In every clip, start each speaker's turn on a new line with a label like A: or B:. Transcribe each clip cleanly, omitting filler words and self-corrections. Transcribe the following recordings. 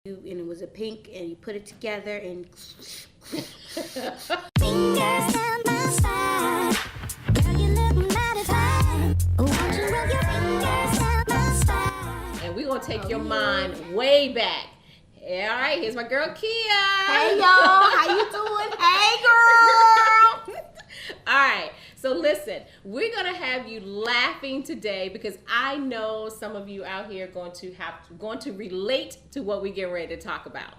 A: and it was a pink, and you put it together and
B: Fingers down my spine. Girl, you look mighty fine. Won't you roll your fingers down my spine?
C: And we're going to take your mind way back. All right, here's my girl, Kia.
A: hey y'all, how you doing? Hey girl.
C: All right, so listen, we're going to have you laughing today because I know some of you out here going to relate to what we get ready to talk about.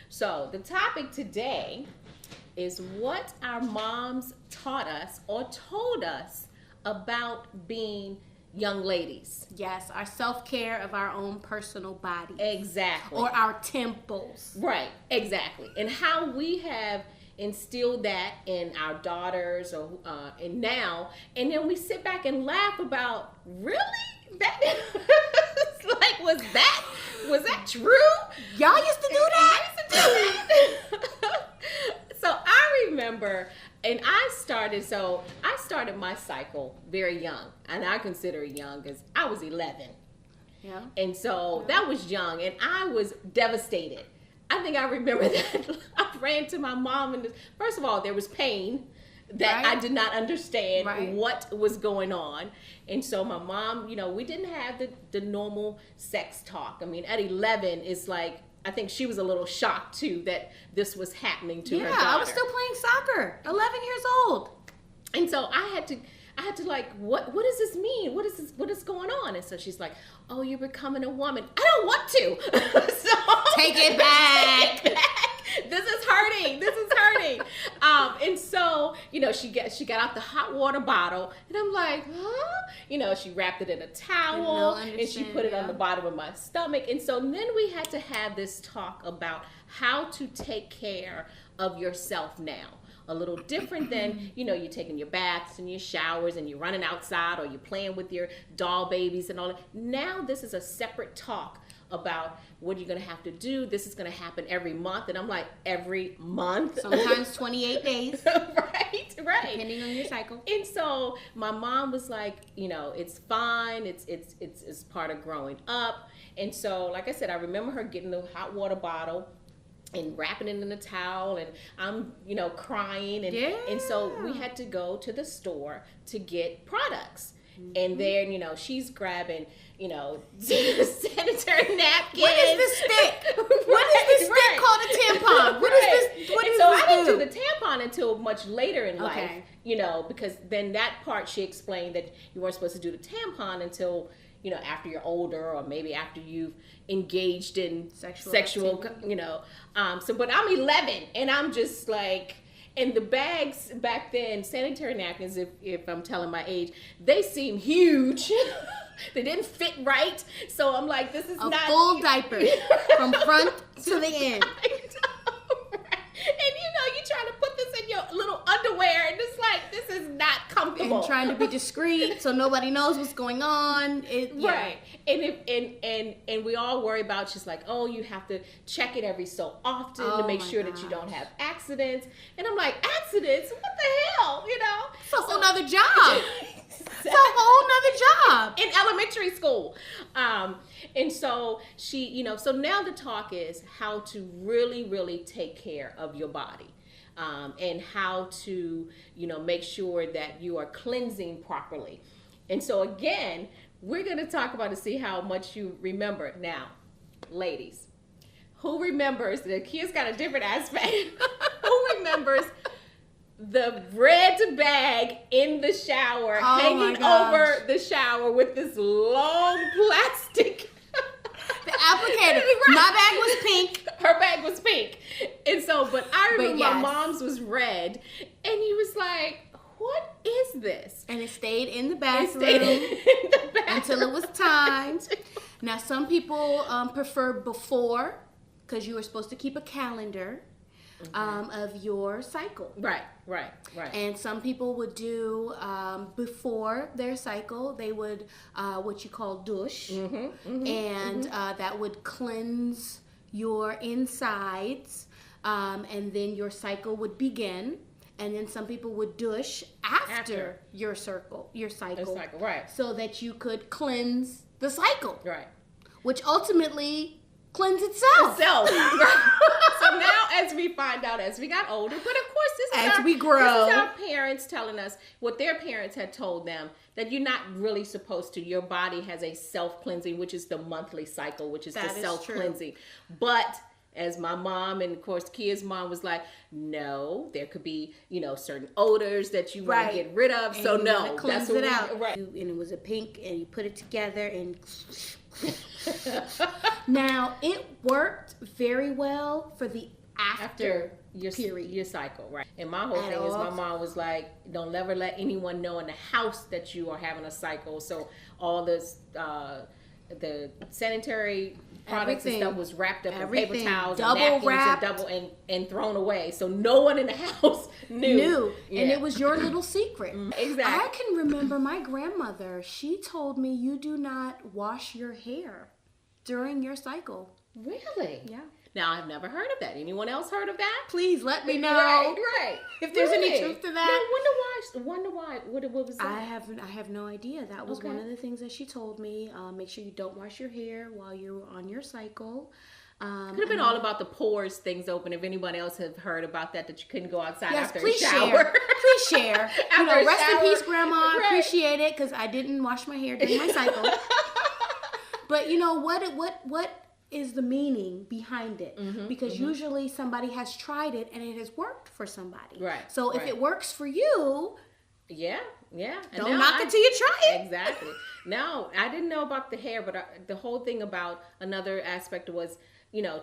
C: So the topic today is what our moms taught us or told us about being young ladies.
A: Yes, our self-care of our own personal body.
C: Exactly.
A: Or our temples.
C: Right, exactly. And how we have instilled that in our daughters and now, and then we sit back and laugh about, really? That like, was that true?
A: Y'all used to do that?
C: So I remember, and I started my cycle very young, and I consider it young because I was 11.
A: Yeah.
C: And so that was young, and I was devastated. I think I remember that I ran to my mom, and first of all, there was pain that
A: Right.
C: I did not understand
A: Right.
C: what was going on. And so my mom, we didn't have the normal sex talk. I mean, at 11, it's like, I think she was a little shocked too that this was happening to her daughter.
A: Yeah, I was still playing soccer, 11 years old.
C: And so I had to like, what does this mean? What is going on? And so she's like, oh, you're becoming a woman. I don't want to. So
A: Take it back.
C: Take it back. This is hurting. And so, she got out the hot water bottle, and I'm like, huh? She wrapped it in a towel, and she put it on the bottom of my stomach. And so then we had to have this talk about how to take care of yourself now. A little different than, you're taking your baths and your showers and you're running outside or you're playing with your doll babies and all that. Now this is a separate talk about what you're going to have to do. This is going to happen every month. And I'm like, every month?
A: Sometimes 28 days.
C: Right.
A: Depending on your cycle.
C: And so my mom was like, it's fine. It's part of growing up. And so, like I said, I remember her getting the hot water bottle and wrapping it in a towel, and I'm, crying. And so we had to go to the store to get products. Mm-hmm. And then, she's grabbing, sanitary napkins.
A: What is this stick? What is this stick called a tampon? What is this? What is
C: so
A: this?
C: I didn't do the tampon until much later in life,
A: Okay.
C: Because then that part she explained that you weren't supposed to do the tampon until, after you're older or maybe after you've engaged in sexual but I'm 11 and I'm just like, and the bags back then, sanitary napkins, if I'm telling my age, they seem huge. They didn't fit right. So I'm like, this is
A: a
C: not
A: full diaper from front to the end.
C: And you're trying to put this in your little underwear, and it's like, this is not comfortable.
A: And trying to be discreet so nobody knows what's going on.
C: Right. And we all worry about, she's like, oh, you have to check it every so often to make sure that you don't have accidents. And I'm like, accidents? What the hell?
A: It's a whole nother job. It's a whole nother job.
C: In elementary school. And so she, so now the talk is how to really, really take care of your body. And how to, make sure that you are cleansing properly. And so again, we're going to talk about to see how much you remember. Now, ladies, who remembers, the Kia's got a different aspect. Who remembers the red bag in the shower, hanging over the shower with this long plastic?
A: The applicator. Right. My bag was pink.
C: Her bag was pink. And so, but I remember
A: yes.
C: my mom's was red. And he was like, what is this?
A: And it stayed in the bathroom, until it was time. Now, some people prefer before, because you were supposed to keep a calendar of your cycle.
C: Right.
A: And some people would do, before their cycle, they would, what you call douche. And that would cleanse your insides. And then your cycle would begin. And then some people would douche after your cycle.
C: Right.
A: So that you could cleanse the cycle.
C: Right.
A: Which ultimately cleanse itself.
C: as we got older. But of course,
A: As we grow.
C: This is our parents telling us what their parents had told them, that you're not really supposed to. Your body has a self-cleansing, which is the monthly cycle, which is the self-cleansing. But as my mom and of course Kia's mom was like, no, there could be, certain odors that you want to get rid of.
A: And
C: so
A: you
C: no,
A: cleanse
C: that's
A: it out.
C: Right.
A: And it was a pink, and you put it together, and now it worked very well for the after
C: your cycle, right? And my whole thing is, my mom was like, don't ever let anyone know in the house that you are having a cycle. So all this, the sanitary products and stuff was wrapped up in paper towels,
A: double
C: and napkins,
A: wrapped,
C: and thrown away. So no one in the house knew. Yeah.
A: And it was your little secret.
C: Exactly.
A: I can remember my grandmother. She told me you do not wash your hair during your cycle.
C: Really?
A: Yeah.
C: Now, I've never heard of that. Anyone else heard of that?
A: Please let me know.
C: Right.
A: If there's any truth to that.
C: No, wonder why. What was that?
A: I have no idea. That was one of the things that she told me. Make sure you don't wash your hair while you're on your cycle.
C: Could have been all about the pores, things open. If anybody else have heard about that you couldn't go outside after a shower.
A: Share. Please share. Rest in peace, Grandma. I
C: Right.
A: appreciate it, because I didn't wash my hair during my cycle. But what is the meaning behind it? Because usually somebody has tried it and it has worked for somebody.
C: Right.
A: So if it works for you,
C: yeah.
A: don't knock it till you try it.
C: Exactly. No, I didn't know about the hair, but the whole thing about another aspect was,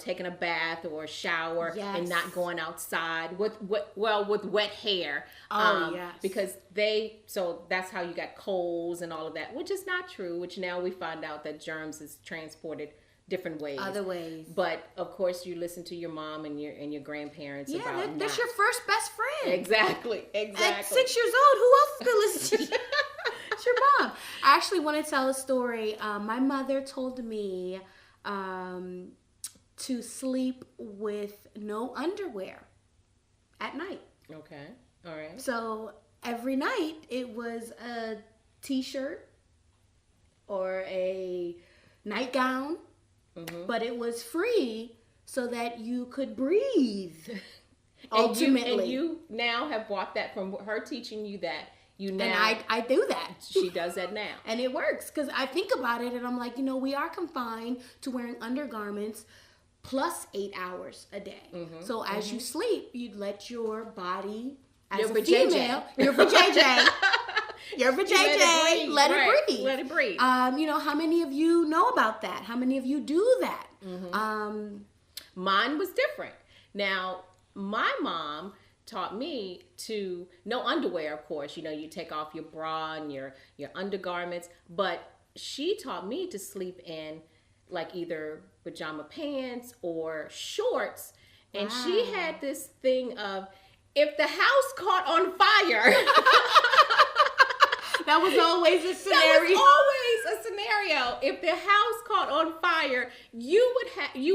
C: taking a bath or a shower and not going outside with wet hair.
A: Yes.
C: Because so that's how you got colds and all of that, which is not true, which now we find out that germs is transported different ways.
A: Other ways.
C: But of course you listen to your mom and your grandparents about
A: that's your first best friend.
C: Exactly.
A: At 6 years old, who else is going to listen to you? It's your mom. I actually want to tell a story. My mother told me to sleep with no underwear at night.
C: Okay. All right.
A: So every night it was a t-shirt or a nightgown, but it was free so that you could breathe. Ultimately.
C: And you now have bought that from her teaching you that. And
A: I do that.
C: She does that now.
A: And it works, because I think about it and I'm like, we are confined to wearing undergarments plus 8 hours a day. So as you sleep, you let your body, as a female, your vajayjay, let it breathe.
C: Let it breathe.
A: How many of you know about that? How many of you do that?
C: Mine was different. Now, my mom taught me to, no underwear, of course. You take off your bra and your undergarments, but she taught me to sleep in like either pajama pants or shorts. And she had this thing of, if the house caught on fire.
A: That was always a scenario.
C: That was always a scenario. If the house caught on fire, you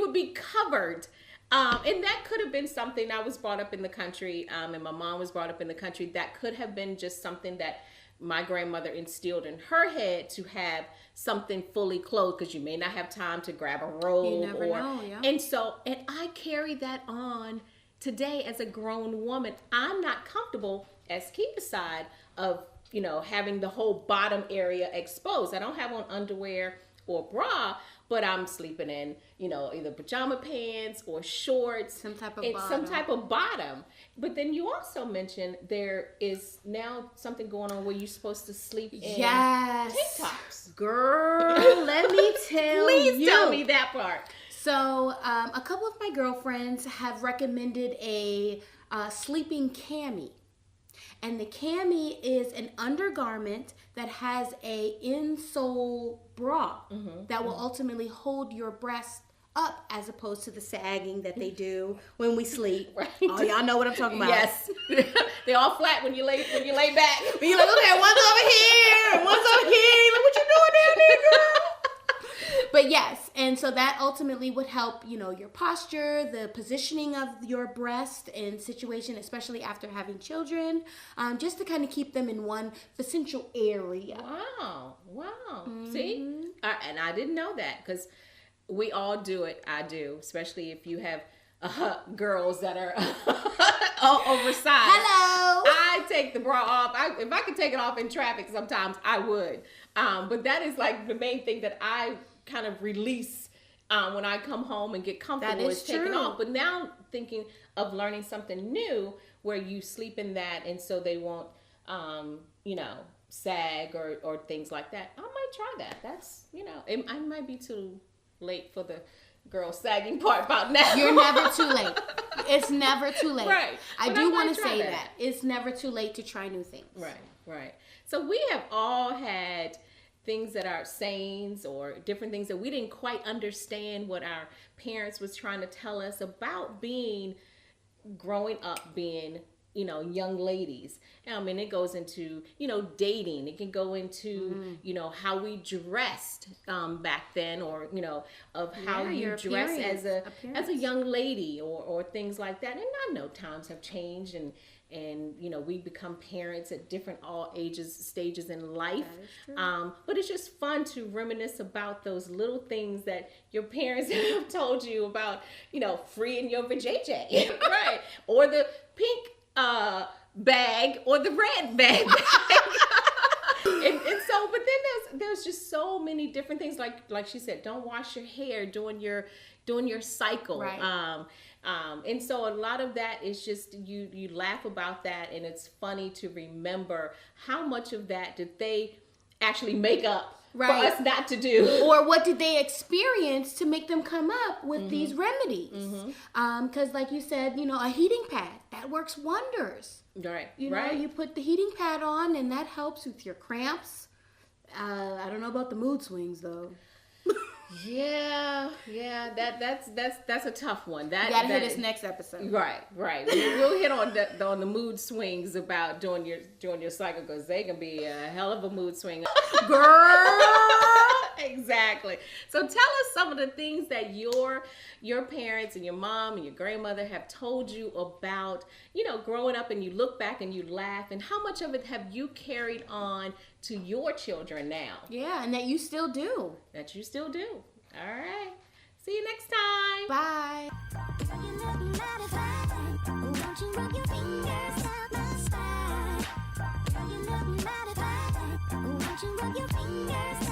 C: would be covered. And that could have been something. I was brought up in the country, and my mom was brought up in the country. That could have been just something that my grandmother instilled in her head, to have something fully clothed, because you may not have time to grab a robe.
A: You never know, yeah.
C: And I carry that on today as a grown woman. I'm not comfortable, as Kia's side, of having the whole bottom area exposed. I don't have on underwear or bra, but I'm sleeping in, either pajama pants or shorts.
A: Some type of
C: bottom. But then you also mentioned there is now something going on where you're supposed to sleep in tank tops.
A: Girl, let me tell
C: Please
A: you.
C: tell me that part.
A: So a couple of my girlfriends have recommended a sleeping cami. And the cami is an undergarment that has a insole bra that will ultimately hold your breast up, as opposed to the sagging that they do when we sleep.
C: Right.
A: Oh, y'all know what I'm talking about.
C: Yes. They're all flat when you lay back.
A: When you're like, okay, one's over here and one's over here. Like, what you doing down there, girl? But yes, and so that ultimately would help, your posture, the positioning of your breast in situation, especially after having children, just to kind of keep them in one essential area.
C: Wow. See? And I didn't know that, because we all do it. I do, especially if you have girls that are oversized.
A: Hello.
C: I take the bra off. If I could take it off in traffic sometimes, I would. But that is like the main thing that I kind of release when I come home and get comfortable is taking off. But now thinking of learning something new where you sleep in that and so they won't, sag or things like that. I might try that. That's, I might be too late for the girl sagging part about now.
A: You're never too late. It's never too late.
C: Right.
A: I do want to say that. It's never too late to try new things.
C: Right. So we have all had things that are sayings or different things that we didn't quite understand what our parents was trying to tell us about growing up being young ladies. I mean, it goes into, dating. It can go into, how we dressed back then, or, of how you dress as a young lady or things like that. And I know times have changed and we become parents at different stages in life. But it's just fun to reminisce about those little things that your parents have told you about, freeing your vajayjay, right? Or the pink bag or the red bag. and so, but then there's just so many different things, like she said, don't wash your hair during your cycle.
A: Right.
C: And so a lot of that is just you laugh about that, and it's funny to remember how much of that did they actually make up for us not to do,
A: or what did they experience to make them come up with these remedies. Because like you said, a heating pad that works wonders.
C: Right.
A: You put the heating pad on and that helps with your cramps. I don't know about the mood swings though.
C: Yeah, that's a tough one.
A: You gotta hit us next episode.
C: Right. We'll hit on the mood swings about during your cycle, because they can be a hell of a mood swing,
A: girl.
C: Exactly. So tell us some of the things that your parents and your mom and your grandmother have told you about, growing up, and you look back and you laugh, and how much of it have you carried on to your children now?
A: Yeah, and that you still do.
C: All right. See you next time.
A: Bye.
B: Girl, you look mighty fine. Won't you rub your fingers down my spine? Girl, you look mighty fine. Won't you rub your fingers down